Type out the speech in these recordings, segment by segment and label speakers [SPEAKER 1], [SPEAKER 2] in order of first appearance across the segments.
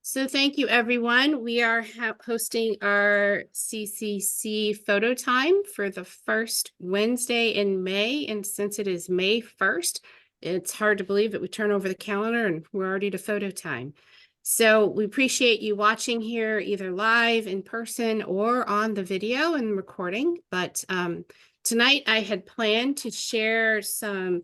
[SPEAKER 1] So thank you, everyone. We are hosting our CCC photo time for the first Wednesday in May. And since it is May 1st, it's hard to believe that we turn over the calendar and we're already to photo time. So we appreciate you watching here either live in person or on the video and recording. But tonight I had planned to share some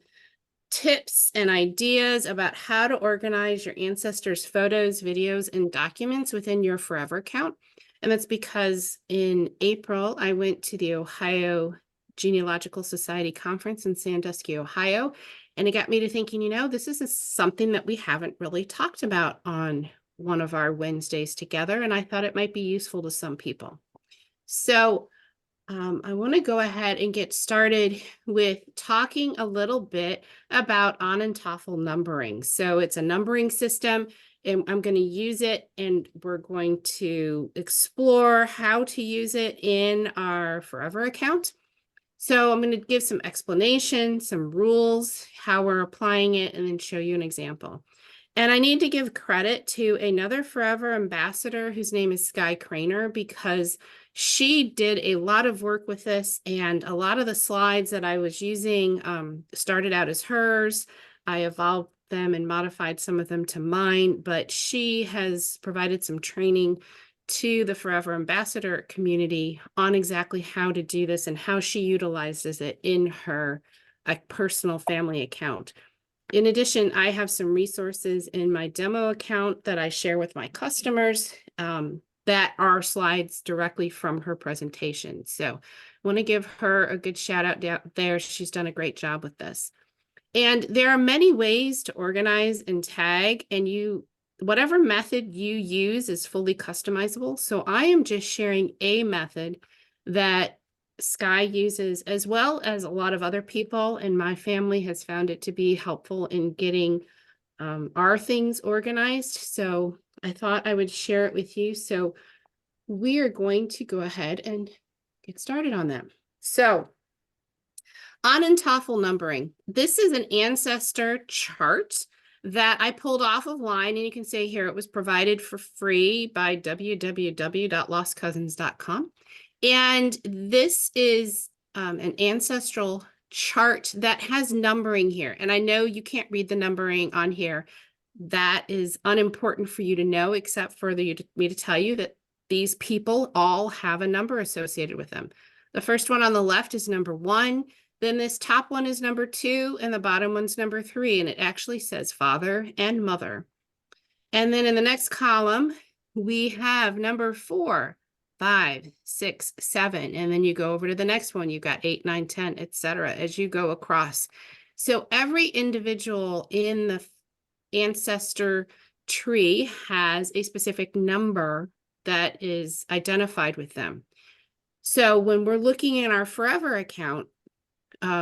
[SPEAKER 1] tips and ideas about how to organize your ancestors' photos, videos, and documents within your Forever account. And that's because in April, I went to the Ohio Genealogical Society Conference in Sandusky, Ohio. And it got me to thinking, this is something that we haven't really talked about on one of our Wednesdays together. And I thought it might be useful to some people. So I want to go ahead and get started with talking a little bit about Onondaga numbering. So it's a numbering system, and I'm going to use it, and we're going to explore how to use it in our Forever account. So I'm going to give some explanation, some rules, how we're applying it, and then show you an example. And I need to give credit to another Forever ambassador whose name is Sky Craner, because she did a lot of work with this, and a lot of the slides that I was using started out as hers. I evolved them and modified some of them to mine, but she has provided some training to the Forever ambassador community on exactly how to do this and how she utilizes it in her personal family account. In addition, I have some resources in my demo account that I share with my customers that are slides directly from her presentation. So I want to give her a good shout out there. She's done a great job with this. And there are many ways to organize and tag, and whatever method you use is fully customizable. So I am just sharing a method that Sky uses, as well as a lot of other people in my family has found it to be helpful in getting our things organized. So I thought I would share it with you. So we are going to go ahead and get started on that. So Onondaga numbering. This is an ancestor chart that I pulled off of line, and you can see here it was provided for free by www.lostcousins.com. And this is an ancestral chart that has numbering here. And I know you can't read the numbering on here. That is unimportant for you to know, except for me to tell you that these people all have a number associated with them. The first one on the left is number 1. Then this top one is number 2, and the bottom one's number 3. And it actually says father and mother. And then in the next column, we have number 4. 5, 6, 7, and then you go over to the next one. You've got 8, 9, 10, etc. as you go across. So every individual in the ancestor tree has a specific number that is identified with them. So when we're looking at our Forever account,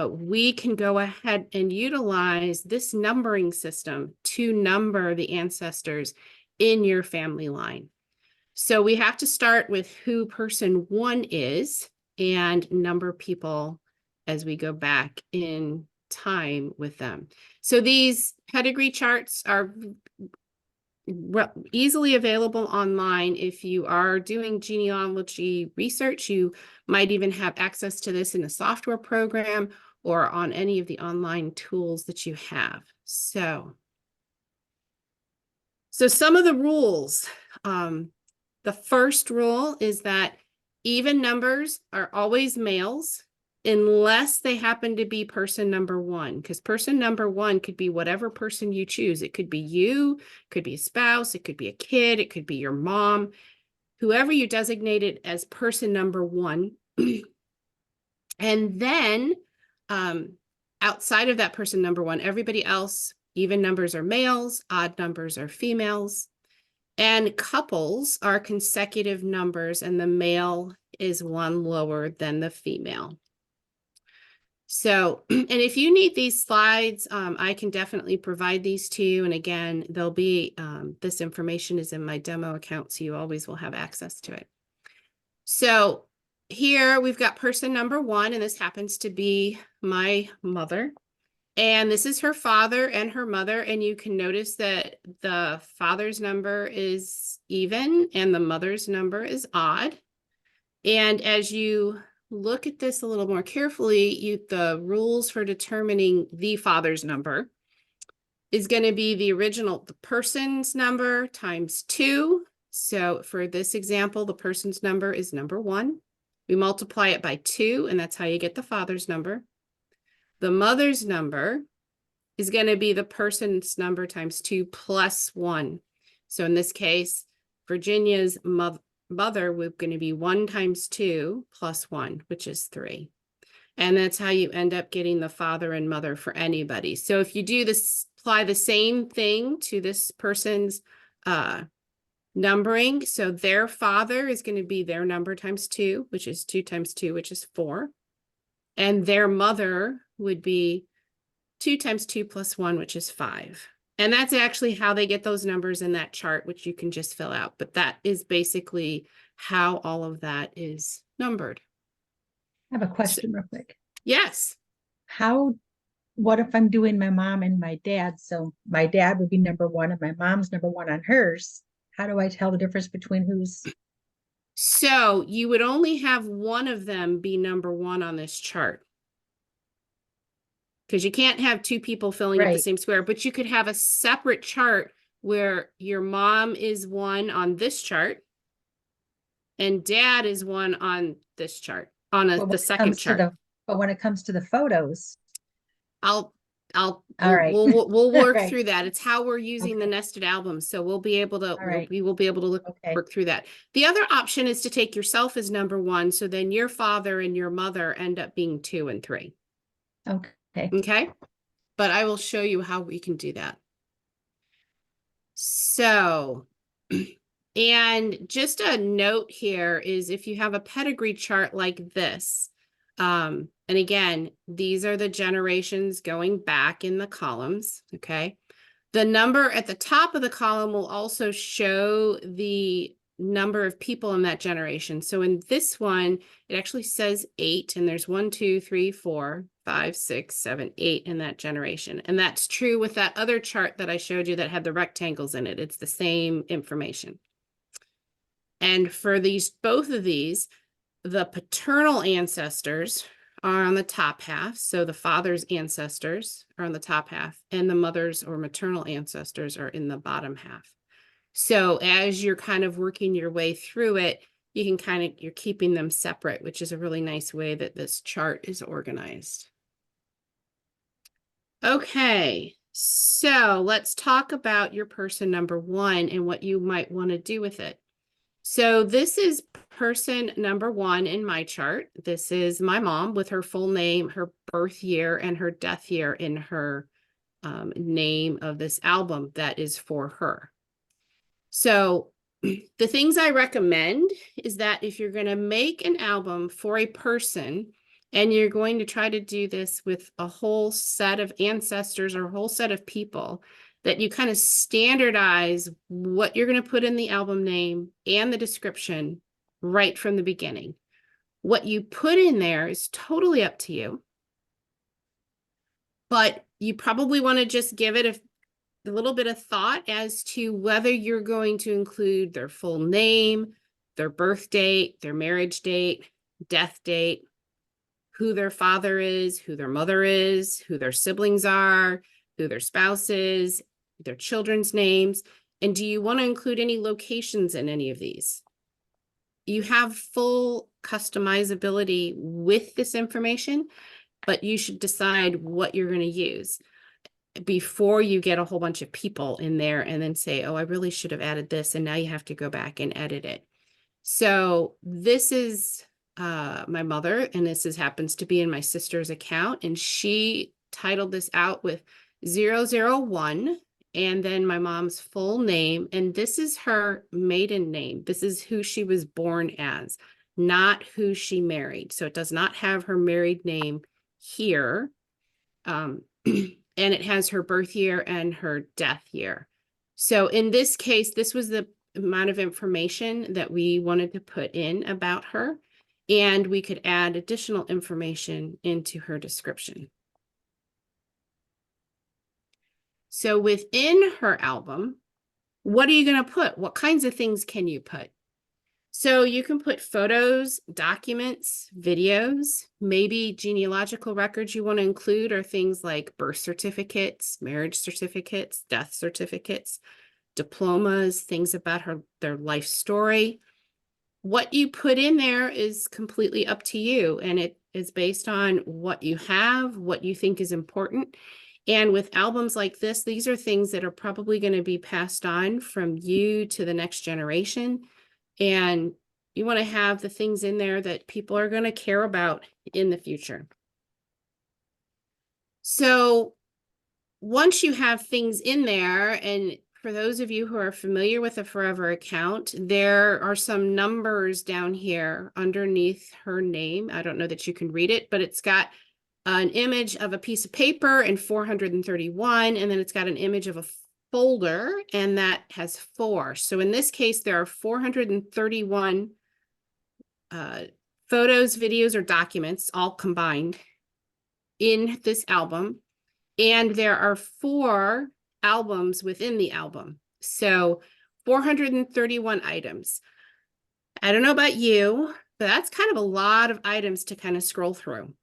[SPEAKER 1] we can go ahead and utilize this numbering system to number the ancestors in your family line. So we have to start with who person 1 is and number people as we go back in time with them. So these pedigree charts are easily available online. If you are doing genealogy research, you might even have access to this in a software program or on any of the online tools that you have. So some of the rules. The first rule is that even numbers are always males unless they happen to be person number 1, because person number 1 could be whatever person you choose. It could be you, it could be a spouse, it could be a kid, it could be your mom, whoever you designated as person number 1. And then outside of that person number 1, everybody else, even numbers are males, odd numbers are females. And couples are consecutive numbers, and the male is 1 lower than the female. So, and if you need these slides, I can definitely provide these to you. And again, there'll be, this information is in my demo account, so you always will have access to it. So here we've got person number 1, and this happens to be my mother. And this is her father and her mother. And you can notice that the father's number is even and the mother's number is odd. And as you look at this a little more carefully, the rules for determining the father's number is going to be the person's number times 2. So for this example, the person's number is number 1. We multiply it by 2, and that's how you get the father's number. The mother's number is going to be the person's number times 2 plus 1. So in this case, Virginia's mother was going to be 1 times 2 plus 1, which is 3. And that's how you end up getting the father and mother for anybody. So if you do this, apply the same thing to this person's numbering. So their father is going to be their number times 2, which is 2 times 2, which is 4. And their mother would be 2 times 2 plus 1, which is 5. And that's actually how they get those numbers in that chart, which you can just fill out. But that is basically how all of that is numbered.
[SPEAKER 2] I have a question real quick.
[SPEAKER 1] Yes.
[SPEAKER 2] What if I'm doing my mom and my dad? So my dad would be number 1 and my mom's number 1 on hers. How do I tell the difference between who's?
[SPEAKER 1] So you would only have one of them be number 1 on this chart. Because you can't have 2 people filling up the same square, but you could have a separate chart where your mom is 1 on this chart and dad is 1 on this chart, on the second chart.
[SPEAKER 2] But when it comes to the photos,
[SPEAKER 1] we'll work through that. It's how we're using the nested albums. So we'll be able to, we will be able to work through that. The other option is to take yourself as number 1. So then your father and your mother end up being 2 and 3. Okay. But I will show you how we can do that. So, and just a note here is if you have a pedigree chart like this, and again, these are the generations going back in the columns, okay? The number at the top of the column will also show the number of people in that generation. So in this one, it actually says 8, and there's 1, 2, 3, 4, 5, 6, 7, 8 in that generation. And that's true with that other chart that I showed you that had the rectangles in it. It's the same information. And for both of these, the paternal ancestors are on the top half. So the father's ancestors are on the top half, and the mother's or maternal ancestors are in the bottom half. So as you're kind of working your way through it, you can you're keeping them separate, which is a really nice way that this chart is organized. Okay, so let's talk about your person number 1 and what you might want to do with it. So this is person number 1 in my chart. This is my mom with her full name, her birth year, and her death year in her name of this album that is for her. So the things I recommend is that if you're going to make an album for a person and you're going to try to do this with a whole set of ancestors or a whole set of people, that you kind of standardize what you're going to put in the album name and the description right from the beginning. What you put in there is totally up to you, but you probably want to just give it a little bit of thought as to whether you're going to include their full name, their birth date, their marriage date, death date, who their father is, who their mother is, who their siblings are, who their spouse is, their children's names, and do you want to include any locations in any of these? You have full customizability with this information, but you should decide what you're going to use before you get a whole bunch of people in there and then say, oh, I really should have added this, and now you have to go back and edit it. So this is my mother, and this happens to be in my sister's account, and she titled this out with 001, and then my mom's full name, and this is her maiden name. This is who she was born as, not who she married. So it does not have her married name here. And it has her birth year and her death year. So in this case, this was the amount of information that we wanted to put in about her, and we could add additional information into her description. So within her album, what are you going to put? What kinds of things can you put? So you can put photos, documents, videos, maybe genealogical records you want to include are things like birth certificates, marriage certificates, death certificates, diplomas, things about their life story. What you put in there is completely up to you, and it is based on what you have, what you think is important. And with albums like this, these are things that are probably going to be passed on from you to the next generation. And you want to have the things in there that people are going to care about in the future. So once you have things in there, and for those of you who are familiar with a Forever account, there are some numbers down here underneath her name. I don't know that you can read it, but it's got an image of a piece of paper and 431, and then it's got an image of a folder, and that has 4. So in this case, there are 431 photos, videos, or documents all combined in this album. And there are 4 albums within the album. So 431 items. I don't know about you, but that's kind of a lot of items to kind of scroll through.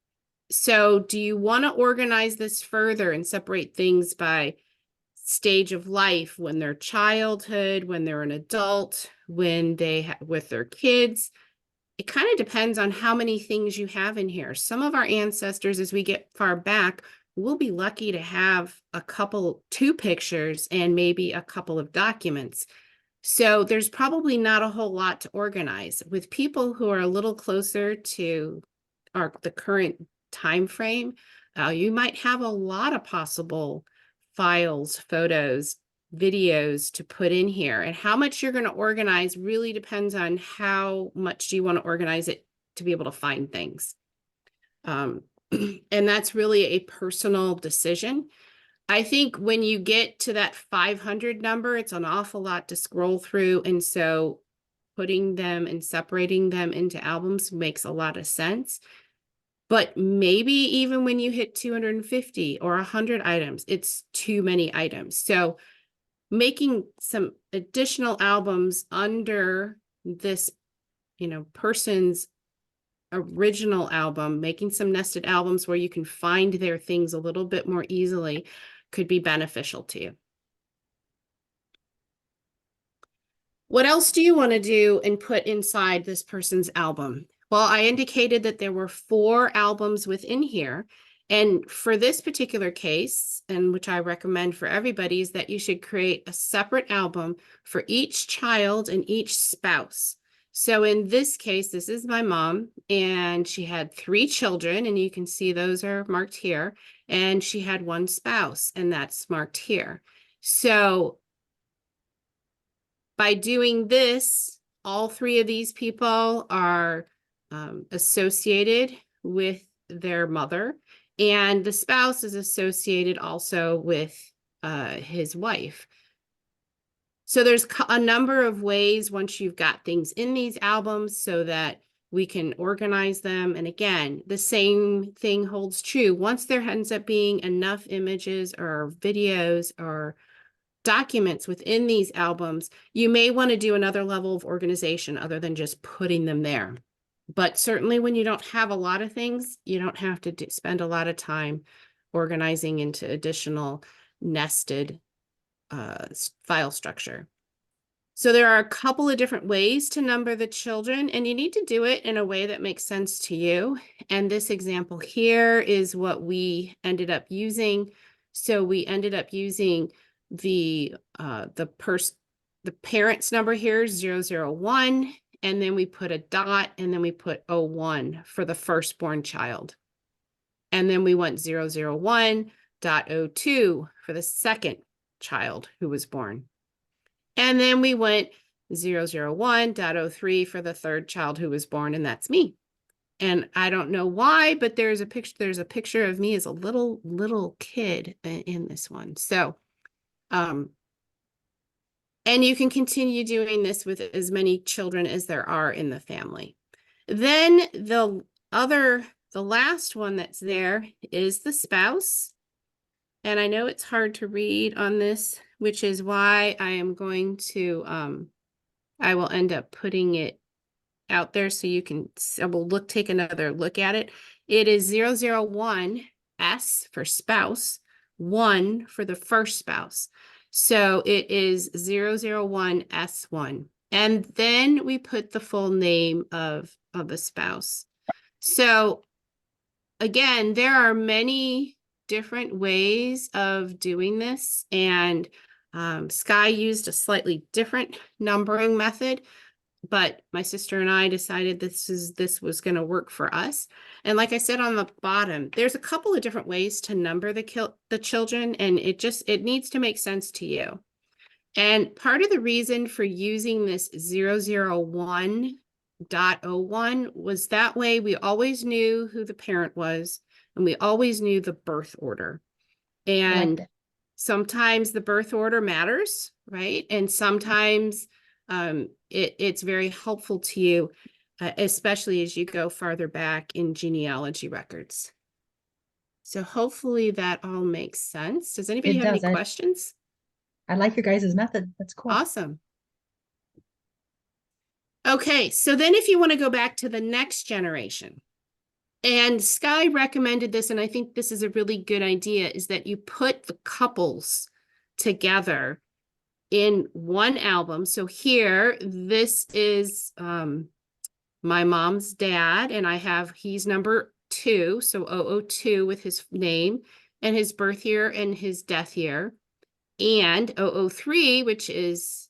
[SPEAKER 1] So do you want to organize this further and separate things by stage of life, when they're childhood, when they're an adult, when they with their kids? It kind of depends on how many things you have in here. Some of our ancestors, as we get far back, we'll be lucky to have a couple, 2 pictures and maybe a couple of documents. So there's probably not a whole lot to organize. With people who are a little closer to the current time frame, you might have a lot of possible files, photos, videos to put in here. And how much you're going to organize really depends on how much do you want to organize it to be able to find things. And that's really a personal decision. I think when you get to that 500 number, it's an awful lot to scroll through. And so putting them and separating them into albums makes a lot of sense. But maybe even when you hit 250 or 100 items, it's too many items. So making some additional albums under this, person's original album, making some nested albums where you can find their things a little bit more easily could be beneficial to you. What else do you want to do and put inside this person's album? Well, I indicated that there were 4 albums within here. And for this particular case, and which I recommend for everybody, is that you should create a separate album for each child and each spouse. So in this case, this is my mom, and she had 3 children, and you can see those are marked here. And she had 1 spouse, and that's marked here. So by doing this, all 3 of these people are associated with their mother, and the spouse is associated also with his wife. So there's a number of ways once you've got things in these albums so that we can organize them. And again, the same thing holds true. Once there ends up being enough images or videos or documents within these albums, you may want to do another level of organization other than just putting them there. But certainly when you don't have a lot of things, you don't have to spend a lot of time organizing into additional nested file structure. So there are a couple of different ways to number the children, and you need to do it in a way that makes sense to you. And this example here is what we ended up using. So we ended up using the parent's number here, 001, and then we put a dot, and then we put 01 for the firstborn child. And then we went 001.02 for the second child who was born. And then we went 001.03 for the third child who was born, and that's me. And I don't know why, but there's a picture of me as a little kid in this one. So, and you can continue doing this with as many children as there are in the family. Then the last one that's there is the spouse. And I know it's hard to read on this, which is why I am going to, I will end up putting it out there so you can, I will take another look at it. It is 001 S for spouse, 1 for the first spouse. So it is 001 S1. And then we put the full name of the spouse. So again, there are many different ways of doing this, and Sky used a slightly different numbering method, but my sister and I decided this was going to work for us. And like I said on the bottom, there's a couple of different ways to number the children, and it needs to make sense to you. And part of the reason for using this 001.01 was that way we always knew who the parent was, and we always knew the birth order.
[SPEAKER 2] I like
[SPEAKER 1] And
[SPEAKER 2] that.
[SPEAKER 1] sometimes the birth order matters, right? And sometimes it's very helpful to you, especially as you go farther back in genealogy records. So hopefully that all makes sense. Does anybody
[SPEAKER 2] It
[SPEAKER 1] have any
[SPEAKER 2] does.
[SPEAKER 1] questions?
[SPEAKER 2] I like your guys' method. That's cool.
[SPEAKER 1] Awesome. Okay, so then if you want to go back to the next generation, and Sky recommended this, and I think this is a really good idea, is that you put the couples together in one album. So here, this is my mom's dad, and he's number 2, so 002 with his name and his birth year and his death year, and 003, which is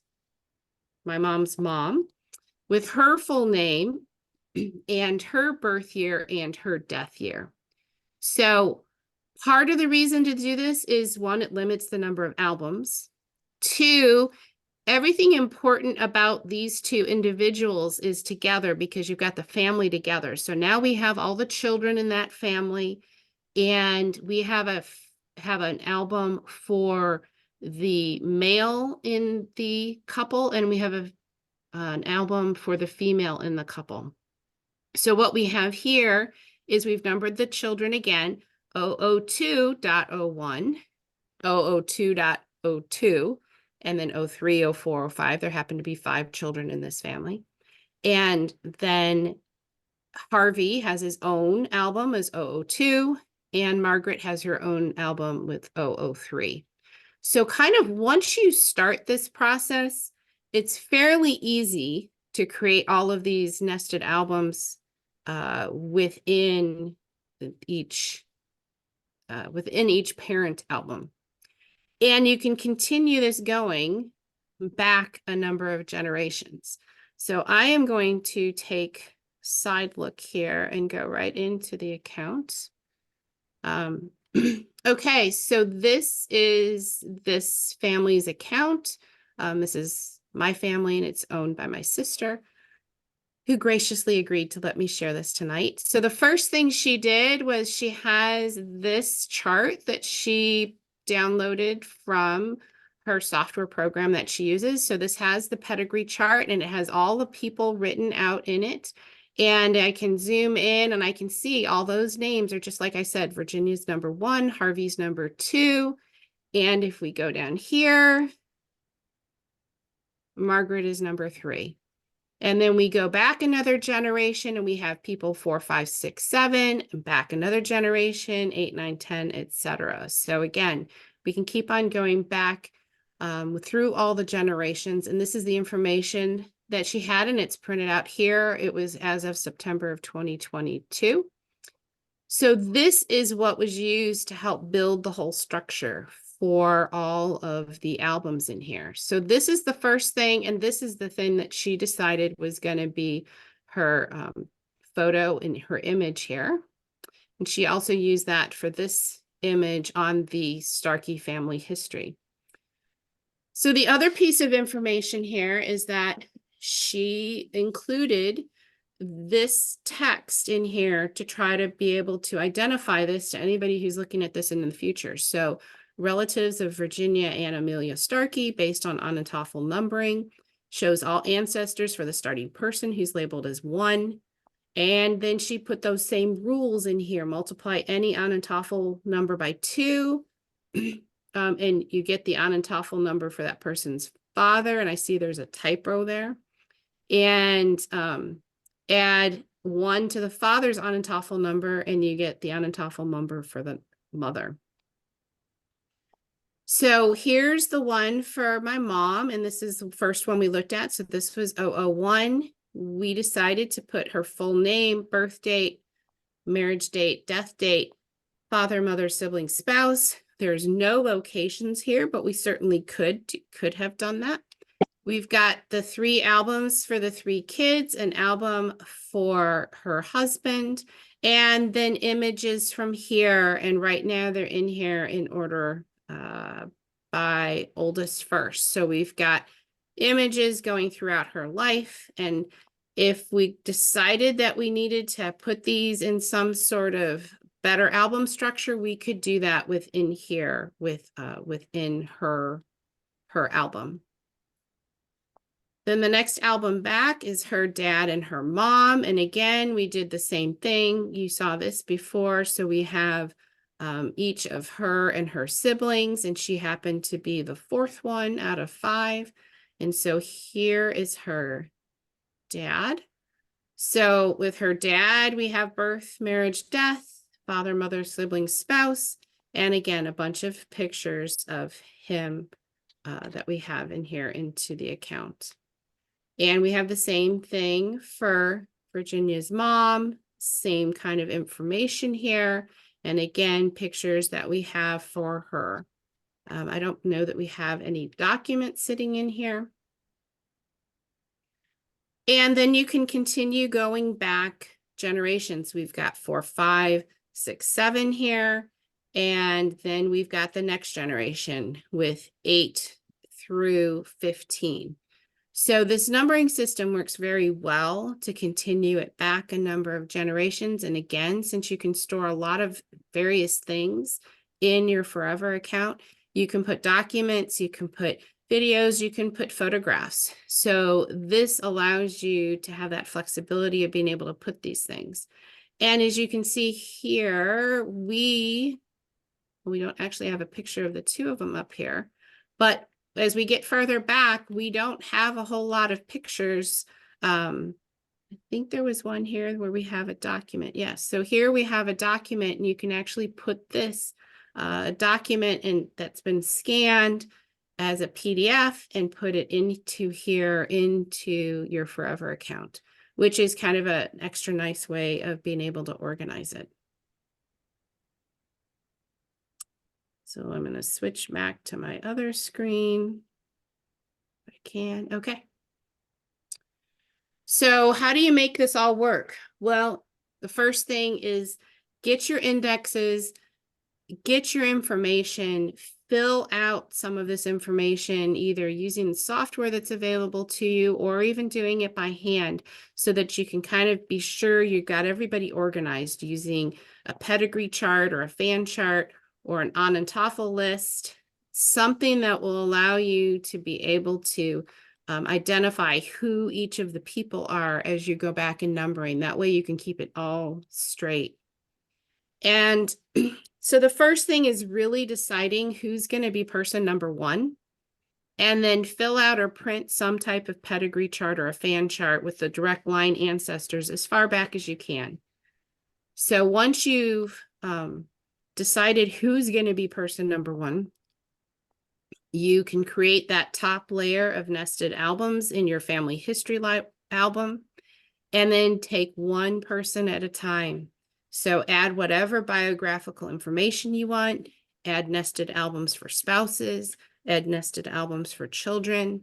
[SPEAKER 1] my mom's mom, with her full name and her birth year and her death year. So part of the reason to do this is, 1, it limits the number of albums. 2, everything important about these 2 individuals is together because you've got the family together. So now we have all the children in that family, and we have an album for the male in the couple, and we have an album for the female in the couple. So what we have here is we've numbered the children again, 002.01, 002.02, and then 03, 04, 05. There happen to be 5 children in this family. And then Harvey has his own album as 002, and Margaret has her own album with 003. So kind of once you start this process, it's fairly easy to create all of these nested albums within each parent album. And you can continue this going back a number of generations. So I am going to take side look here and go right into the account. Okay, so this is this family's account. This is my family, and it's owned by my sister, who graciously agreed to let me share this tonight. So the first thing she did was she has this chart that she downloaded from her software program that she uses. So this has the pedigree chart, and it has all the people written out in it. And I can zoom in and I can see all those names are just like I said, Virginia's number 1, Harvey's number 2. And if we go down here, Margaret is number 3. And then we go back another generation and we have people 4, 5, 6, 7, back another generation, 8, 9, 10, etc. So again, we can keep on going back through all the generations. And this is the information that she had, and it's printed out here. It was as of September of 2022. So this is what was used to help build the whole structure for all of the albums in here. So this is the first thing, and this is the thing that she decided was going to be her photo in her image here. And she also used that for this image on the Starkey family history. So the other piece of information here is that she included this text in here to try to be able to identify this to anybody who's looking at this in the future. So relatives of Virginia and Amelia Starkey based on Onontoffel numbering, shows all ancestors for the starting person who's labeled as 1. And then she put those same rules in here: multiply any Onontoffel number by 2, And you get the Anantafel number for that person's father, and I see there's a typo there. And add 1 to the father's Anantafel number, and you get the Anantafel number for the mother. So here's the one for my mom, and this is the first one we looked at. So this was 001. We decided to put her full name, birth date, marriage date, death date, father, mother, sibling, spouse. There's no locations here, but we certainly could have done that. We've got the 3 albums for the 3 kids, an album for her husband, and then images from here. And right now they're in here in order by oldest first. So we've got images going throughout her life. And if we decided that we needed to put these in some sort of better album structure, we could do that within here within her album. Then the next album back is her dad and her mom. And again, we did the same thing. You saw this before. So we have each of her and her siblings, and she happened to be the 4th one out of 5. And so here is her dad. So with her dad, we have birth, marriage, death, father, mother, sibling, spouse, and again, a bunch of pictures of him that we have in here into the account. And we have the same thing for Virginia's mom, same kind of information here. And again, pictures that we have for her. I don't know that we have any documents sitting in here. And then you can continue going back generations. We've got 4, 5, 6, 7 here. And then we've got the next generation with 8 through 15. So this numbering system works very well to continue it back a number of generations. And again, since you can store a lot of various things in your Forever account, you can put documents, you can put videos, you can put photographs. So this allows you to have that flexibility of being able to put these things. And as you can see here, we don't actually have a picture of the 2 of them up here, but as we get further back, we don't have a whole lot of pictures. I think there was one here where we have a document. Yes, so here we have a document, and you can actually put this document and that's been scanned as a PDF and put it into here into your Forever account, which is kind of an extra nice way of being able to organize it. So I'm going to switch back to my other screen. If I can. Okay. So how do you make this all work? Well, the first thing is get your indexes, get your information, fill out some of this information, either using the software that's available to you or even doing it by hand so that you can kind of be sure you've got everybody organized using a pedigree chart or a fan chart or an Anantafel list, something that will allow you to be able to identify who each of the people are as you go back in numbering. That way you can keep it all straight. And so the first thing is really deciding who's going to be person number 1, and then fill out or print some type of pedigree chart or a fan chart with the direct line ancestors as far back as you can. So once you've decided who's going to be person number 1, you can create that top layer of nested albums in your family history album, and then take one person at a time. So add whatever biographical information you want, add nested albums for spouses, add nested albums for children,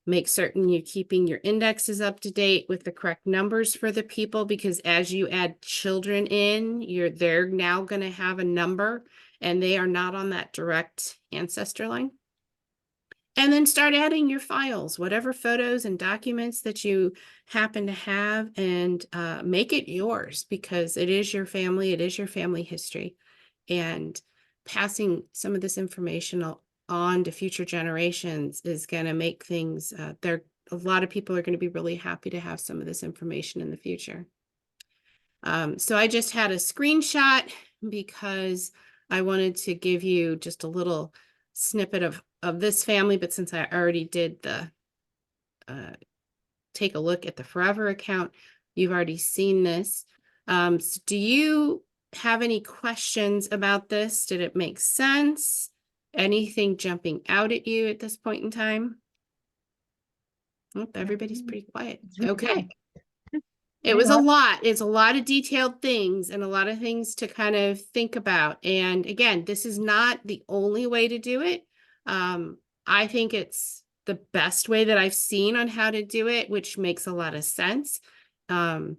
[SPEAKER 1] make certain you're keeping your indexes up to date with the correct numbers for the people, because as you add children in, they're now going to have a number and they are not on that direct ancestor line. And then start adding your files, whatever photos and documents that you happen to have, and make it yours, because it is your family, it is your family history. And passing some of this information on to future generations is going to make things, a lot of people are going to be really happy to have some of this information in the future. So I just had a screenshot because I wanted to give you just a little snippet of this family, but since I already did the take a look at the Forever account, you've already seen this. So do you have any questions about this? Did it make sense? Anything jumping out at you at this point in time? Oh, everybody's pretty quiet.
[SPEAKER 2] It's really
[SPEAKER 1] Okay.
[SPEAKER 2] good.
[SPEAKER 1] It was a lot. It's a lot of detailed things and a lot of things to kind of think about. And again, this is not the only way to do it. I think it's the best way that I've seen on how to do it, which makes a lot of sense. And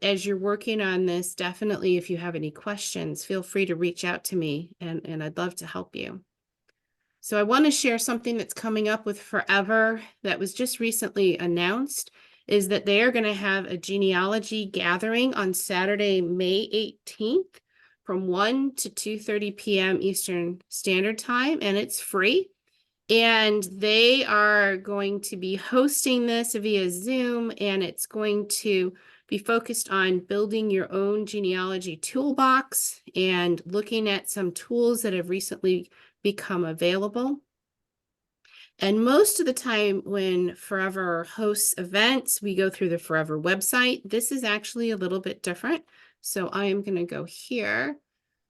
[SPEAKER 1] as you're working on this, definitely, if you have any questions, feel free to reach out to me and I'd love to help you. So I want to share something that's coming up with Forever that was just recently announced, is that they are going to have a genealogy gathering on Saturday, May 18th from 1 to 2:30 p.m. Eastern Standard Time, and it's free. And they are going to be hosting this via Zoom, and it's going to be focused on building your own genealogy toolbox and looking at some tools that have recently become available. And most of the time when Forever hosts events, we go through the Forever website. This is actually a little bit different. So I am going to go here.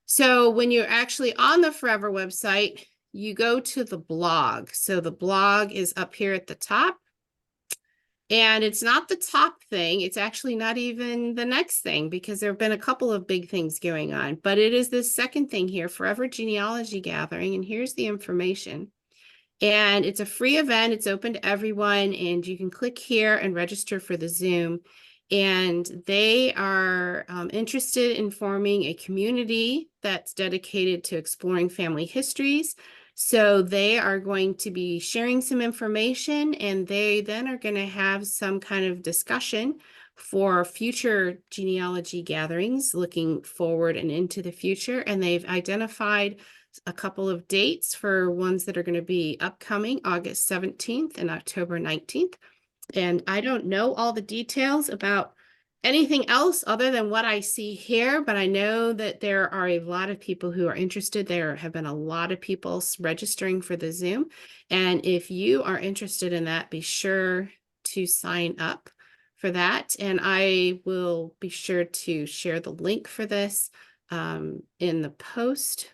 [SPEAKER 1] So when you're actually on the Forever website, you go to the blog. So the blog is up here at the top. And it's not the top thing. It's actually not even the next thing, because there have been a couple of big things going on. But it is this second thing here, Forever Genealogy Gathering. And here's the information. And it's a free event. It's open to everyone. And you can click here and register for the Zoom. And they are interested in forming a community that's dedicated to exploring family histories. So they are going to be sharing some information, and they then are going to have some kind of discussion for future genealogy gatherings, looking forward and into the future. And they've identified a couple of dates for ones that are going to be upcoming, August 17th and October 19th. And I don't know all the details about anything else other than what I see here, but I know that there are a lot of people who are interested. There have been a lot of people registering for the Zoom. And if you are interested in that, be sure to sign up for that. And I will be sure to share the link for this in the post.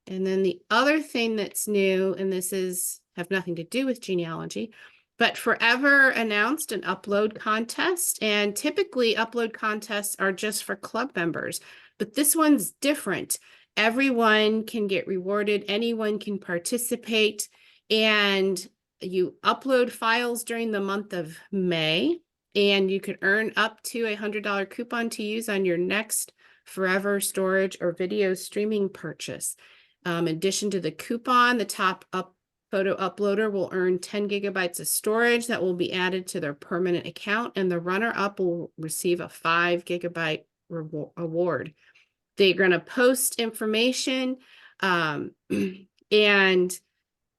[SPEAKER 1] And then the other thing that's new, and this is have nothing to do with genealogy, but Forever announced an upload contest, and typically upload contests are just for club members, but this one's different. Everyone can get rewarded, anyone can participate, and you upload files during the month of May, and you could earn up to $100 coupon to use on your next Forever storage or video streaming purchase. In addition to the coupon, the top photo uploader will earn 10 gigabytes of storage that will be added to their permanent account, and the runner-up will receive a 5 gigabyte award. They're going to post information, and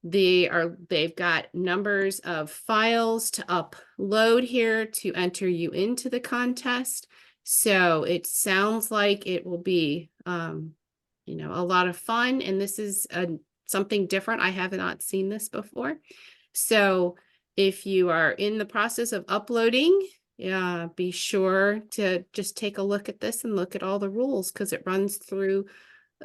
[SPEAKER 1] they've got numbers of files to upload here to enter you into the contest. So it sounds like it will be a lot of fun, and this is something different. I have not seen this before. So if you are in the process of uploading, be sure to just take a look at this and look at all the rules, because it runs through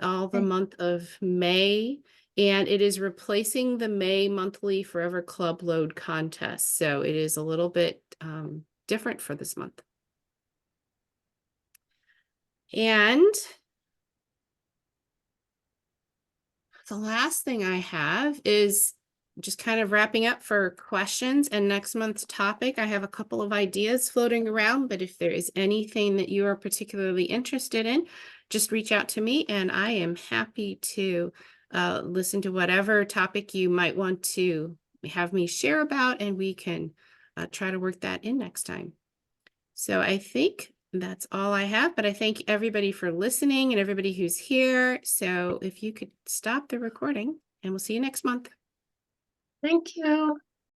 [SPEAKER 1] all the month of May, and it is replacing the May monthly Forever Club Load contest. So it is a little bit different for this month. And the last thing I have is just kind of wrapping up for questions and next month's topic. I have a couple of ideas floating around, but if there is anything that you are particularly interested in, just reach out to me and I am happy to listen to whatever topic you might want to have me share about, and we can try to work that in next time. So I think that's all I have, but I thank everybody for listening and everybody who's here. So if you could stop the recording, and we'll see you next month.
[SPEAKER 2] Thank you.